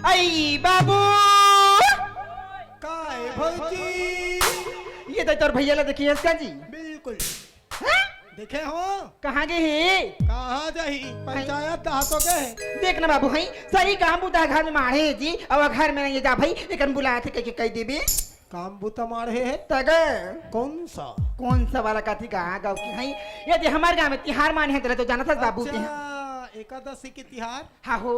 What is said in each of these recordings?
आई बाबू काय भौजी ये तो तोर भैया ला देखिए इसका जी बिल्कुल हाँ? देखे हो कहाँ गए है कहाँ जाही पंचायत तो गए देखना बाबू हई सही काम बुता घर में मारे है जी और घर में नहीं जा भाई एकन बुलाए थे कह देबे काम बुता मारे है तग कौन सा वाला काथी कहाँ गाँव की हई यदि हमारे गाँव में तिहार माने है तो जाना था बाबू के यहाँ एकादशी की तिहार हाँ हो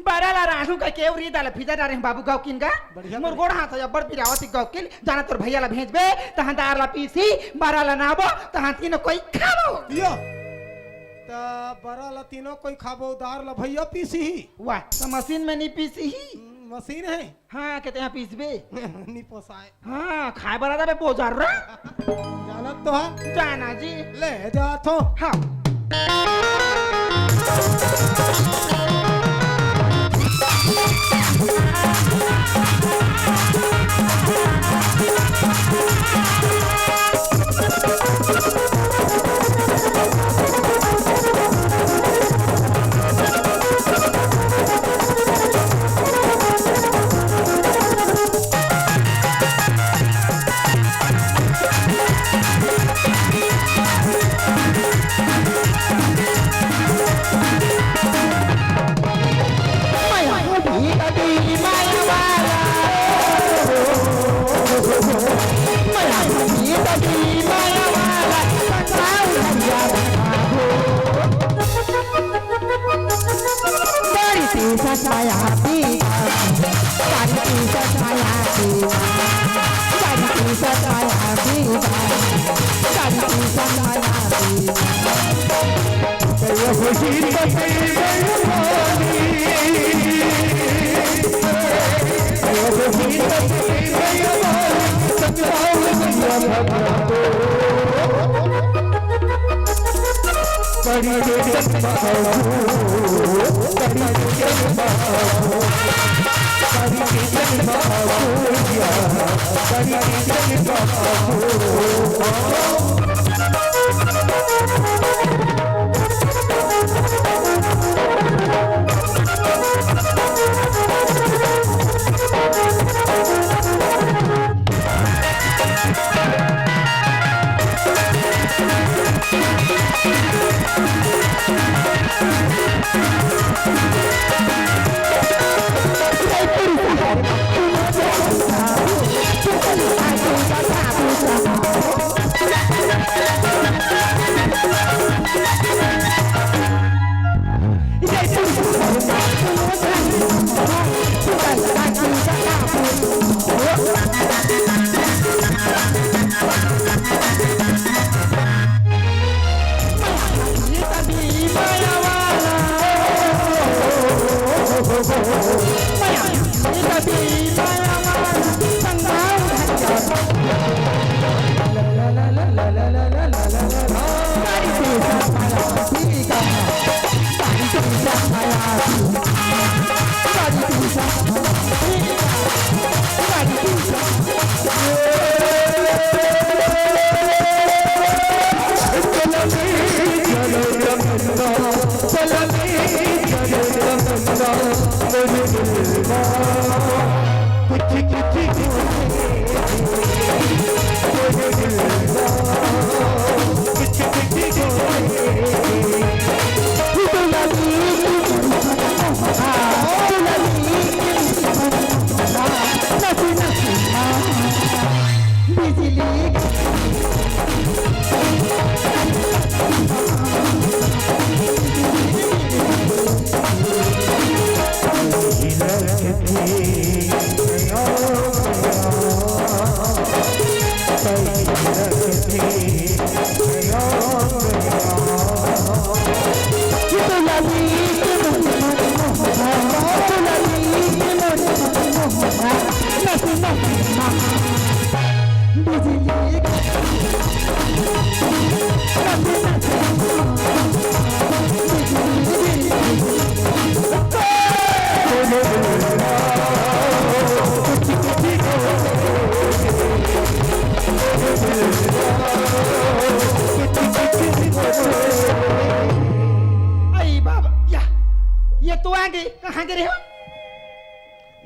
बराला रानू का केवरी दाल फिजा डारे बाबू गाँव किन का मोर गोड़ हाथ है बड़ पिरावती गाँव किन जाना तोर भैया ला भेजबे तहां दार ला पीसी बराला नाबो तहां तीनों कोई खाबो यो ता बराला तीनों कोई खाबो दार ला भैया पीसी वाह तो मशीन में नहीं पीसी ही मशीन है हाँ कहते हैं पीसबे नहीं पोसाए हाँ खाए बरा था पोजार रा जानत तो है जाना जी ले जा तो हाँ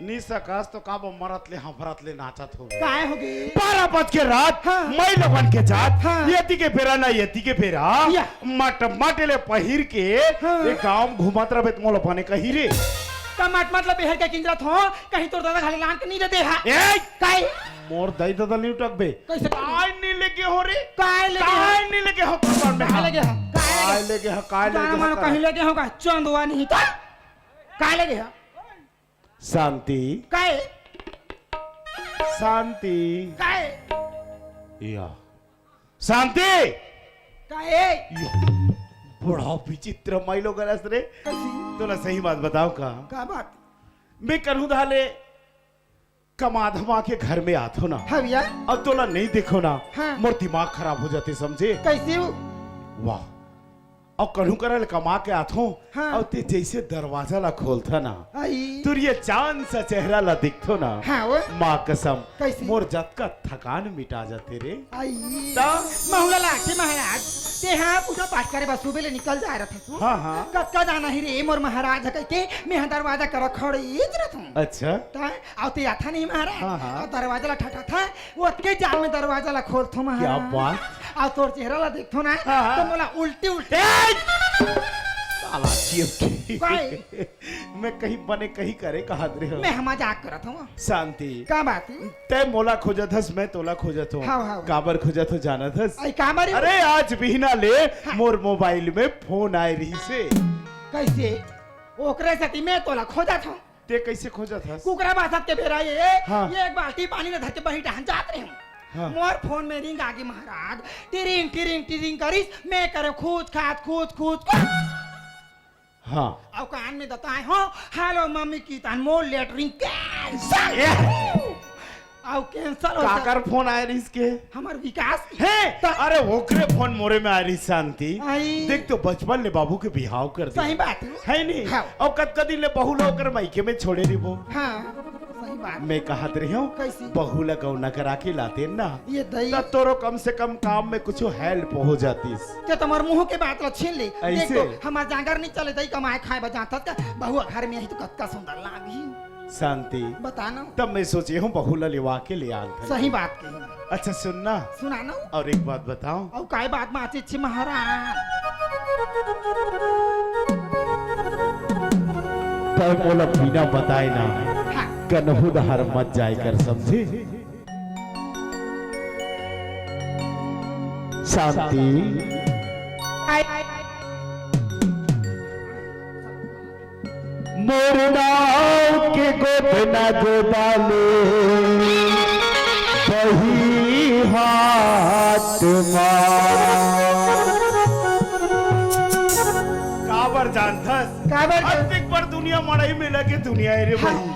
निसकास तो काब मरतले हफरतले नाचत हो काय हो गई 12 बज के रात हाँ। मैं लगन के जात हाँ। यति के फेरा ना यति के फेरा या। मट मटले पहिर के हाँ। ये गांव घुमत रहे मोल बने कही रे टमाट मतलब बेहर के किंजरा थो कहीं तोर दादा खाली लान के नहीं देते हा ए काय मोर दई दादा नहीं टकबे कैसे काय नहीं लेके हो रे काय लगे काय नहीं लेके हो कुर्बान में काय लगे हा काय लेके हो काय जाना मानो लेके कहीं हो लगे होगा चंदवा नहीं तो काय लगे हा शांति काय शांति काय या शांति काय या। बड़ा विचित्र माइलो गरस रे कैसी तोला सही बात बताओ का बात मैं करूँ धाले कमा धमा के घर में आतो ना हाँ भैया अब तोला नहीं देखो ना हाँ। मोर दिमाग खराब हो जाते समझे कैसी हो वाह अब कन्हू करल कमा के आतो हाँ। अब ते जैसे दरवाजा ला खोलता ना आई तुर ये चांद सा चेहरा ला दिखतो ना हाँ वो माँ कसम कैसी? मोर जत का थकान मिटा जाते रे आई ता? महुला लाठी महाराज ते हाँ पूजा पाठ करे बस सुबह ले निकल जा रहा था हाँ हाँ कद का जाना ही रे मोर महाराज है के मैं दरवाजा कर खड़े रहा हूँ अच्छा ता आते आता नहीं महाराज हाँ, हाँ। और दरवाजा ला ठटा था वो के जाल में दरवाजा ला खोल थो महाराज क्या बात और तोर चेहरा ला देखो ना हाँ, हाँ। तो बोला उल्टी उल्टी साला चिपटी काय? मैं कहीं बने कहीं करे कहा दे हो मैं मजाक करत हूँ शांति का बात है तय मोला खोजत हस मैं तोला खोजत हूँ हाँ, हाँ। काबर खोजत हो जानत हस आई का मारी अरे आज बिहना ले मोर मोबाइल में फोन आए रही से कैसे ओकरे सती मैं तोला खोजा था ते कैसे खोजत हस कुकरा बासत के बेरा ये हाँ। ये एक बाल्टी पानी में धर के बही टहन जात रहे हूँ हाँ। मोर फोन में रिंग आगे महाराज टिरिंग टिरिंग टिरिंग करिस मैं करे खूद खात खूद खूद हाँ अब कान में बताए हो हेलो मम्मी की तान मोर लेटरिंग कैंसल अब कैंसल हो काकर फोन आए रही इसके हमार विकास की। है अरे ओकरे फोन मोरे में आ रही शांति आई। देख तो बचपन ले बाबू के बिहाव कर दे सही बात है नहीं हाँ। और कद कदी ले बहू ला ओकर मायके में छोड़े रही वो हाँ सही बात मैं कहत रही हूँ कैसी? बहू ला गौना करा के लाते ना ये दही तब तोरो कम से कम काम में कुछ हेल्प हो जातीस क्या तुम्हारे मुंह के बात ला छीन ले देख ऐसे? तो हमार जागर नहीं चले दही कमाए खाए बजा तक बहुआ घर में यही तो कत्का सुंदर लागी शांति बताना तब मैं सोची हूँ बहू ला लिवा के ले आन था सही बात कही अच्छा सुनना सुनाना और एक बात बताओ और काय बात में अच्छी महाराज तब बोला बिना बताए ना हाँ कन्हू दहर मत जाए कर समझे शांति आई आई मोरनाव के गोदना गोदाले बही हाथ काबर जानथस काबर अधिक पर दुनिया मड़ई में लगे दुनिया रे बही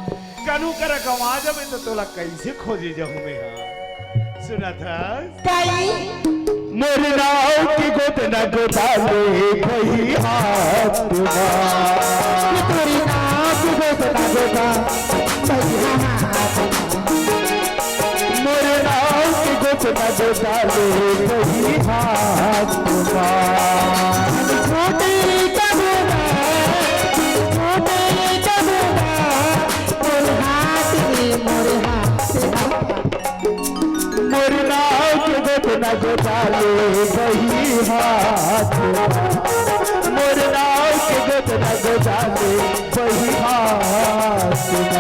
कनु कर गवा जब तो तोला कैसे खोजे जाऊं मैं हाँ सुना था काई मोरनाव के गोदना गोदाले बही हाथ तेरी नाक गोदना गोदा मोरे नाव के गोदना गोदाले बही हाथ छोटे कबूदा मोर हाथ दे मोर हाथ मोरे नाव के गोदना गोदाले बही हाथ मोरे नाव के गोदना गोदाले बही हाथ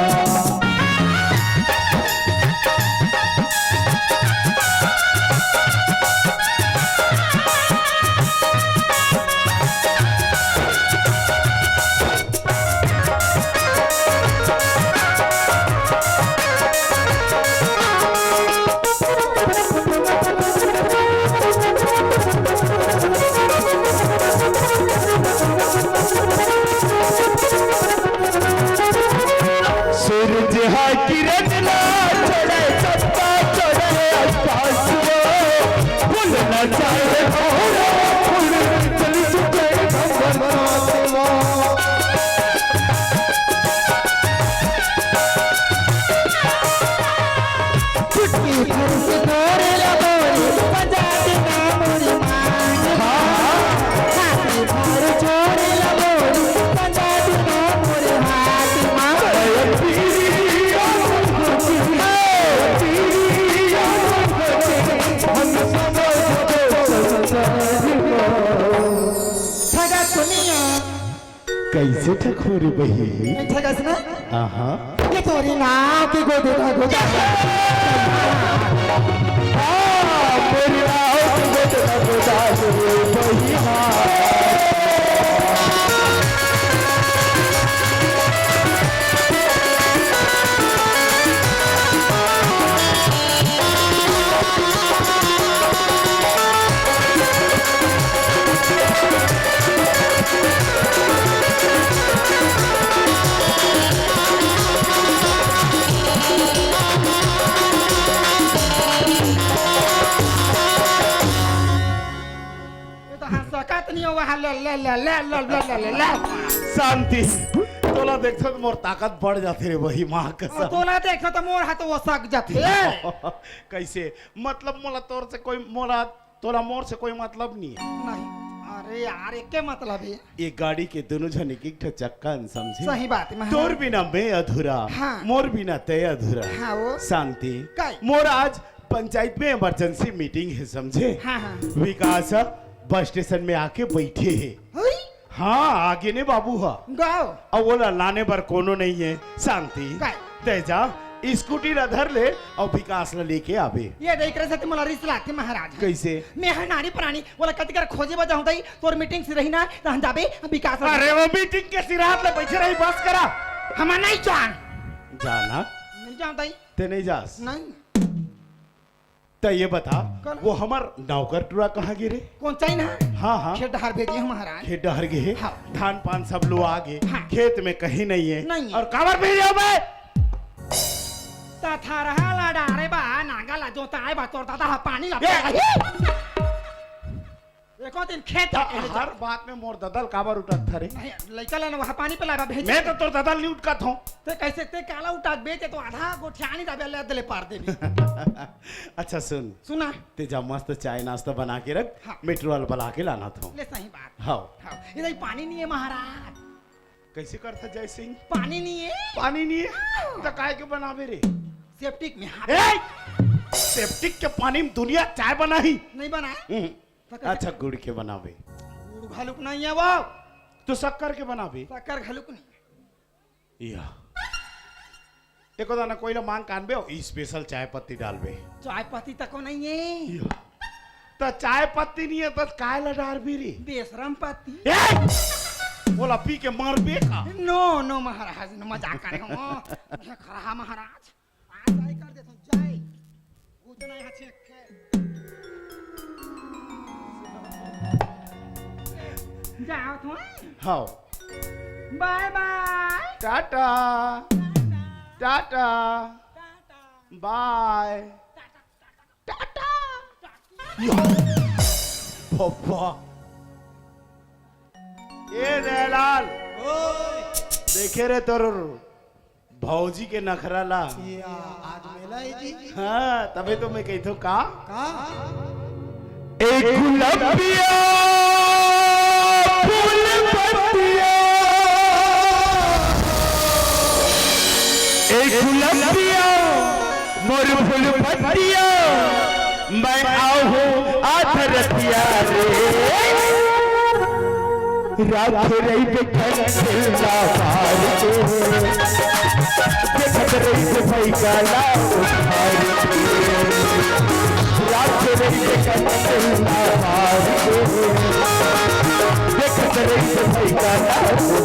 सूरज है किरण ला चढ़े चप्पा चढ़े आकाश में फूल न चाहे भोरा फूल चल चुके भगवान चुटकी भर से तोरे लगोरी बजा देना मोरी मान हाथी भर छोड़े लगोरी बजा देना मोरे हाथ मान कैसे ठखोरी बही अच्छा कैसे ना आहा ये तोरी नाव की गोदी का गोदा मेरी नाव की गोदा बही शांति तोला देखो तो मोर ताकत बढ़ जाते रे वही माँ कसम तोला देखो तो मोर हाथ वो सक जाते कैसे मतलब मोला तोर से कोई मोला तोला मोर से कोई मतलब नहीं है नहीं अरे यार एक के मतलब है ये गाड़ी के दोनों जन एक एक चक्का समझे सही बात है तोर बिना मैं अधूरा हाँ। मोर बिना तय अधूरा हाँ वो शांति काय? मोर आज पंचायत में इमरजेंसी मीटिंग है समझे हाँ हाँ विकास बस स्टेशन में आके बैठे है हुई हाँ आगे ने बाबू हा गाओ और वो लाने पर कोनो नहीं है शांति काय? तेजा स्कूटी रधर ले और विकास ला लेके आवे ये देख रहे थे मला रिस लाते महाराज कैसे मैं है नारी प्राणी बोला कति कर खोजे बजा होता ही तोर मीटिंग से रही ना तो हम जाबे विकास अरे वो मीटिंग के सिरात ले बैठे रही बस करा हम नहीं जान जाना नहीं जानता ही ते नहीं जास नहीं तो ये बता कौन? वो हमार नौकर टुरा कहाँ गिरे कौन चाहिए ना हाँ हाँ खेत डहार भेजिए हम महाराज खेत डहर गए हाँ। धान पान सब लोग आगे हाँ। खेत में कहीं नहीं है नहीं है। और कावर भेज जाओ मैं तथा रहा ला डारे बा नागा ला जोता आए बा तोर दादा पानी ला एको दिन खेत हर बात में मोर ददल काबर उठत था रे लइका ला वहां पानी पे लाबा भेज मैं तो तोर ददल नहीं उठका था ते कैसे ते काला उठा बेचे तो आधा गोठियानी दाबे ले दले पार दे अच्छा सुन सुना ते जा मस्त चाय नाश्ता बना के रख हाँ। मेट्रो वाला बुला के लाना था ले सही बात हाँ हाँ इधर पानी नहीं है महाराज कैसे करता जय सिंह पानी नहीं है पानी नहीं है तो काय के बनावे रे सेप्टिक में हाथ ए सेप्टिक के पानी में दुनिया चाय बनाई नहीं बनाए अच्छा गुड़ के बनावे गुड़ घलुक नहीं है वो तो शक्कर के बनावे शक्कर घलुक नहीं या एको दाना कोई मांग कानबे और स्पेशल चाय पत्ती डालबे चाय पत्ती तक नहीं है तो चाय पत्ती नहीं है तो काय ला डाल भी रे बेशरम पत्ती बोला पी के मरबे का नो नो महाराज नो मजाक करे हम खरा महाराज आ जाए कर दे तो जाए कुछ नहीं है छेक जाओ तो हाँ bye bye tata tata bye tata पप्पा ये दलाल देखे रे तोर भौजी के नखरा ला आज मेला है जी हाँ तभी तो मैं कहता हूँ का एक गुलाबिया फूल पत्तिया एक गुलाबिया मोर फूल पत्तिया मैं आऊँ आधरतिया रे रात रही देखन दिलना पार के देखत रही से भाई काला उठार के रात रही देखन दिलना पार के देखत रही से भाई काला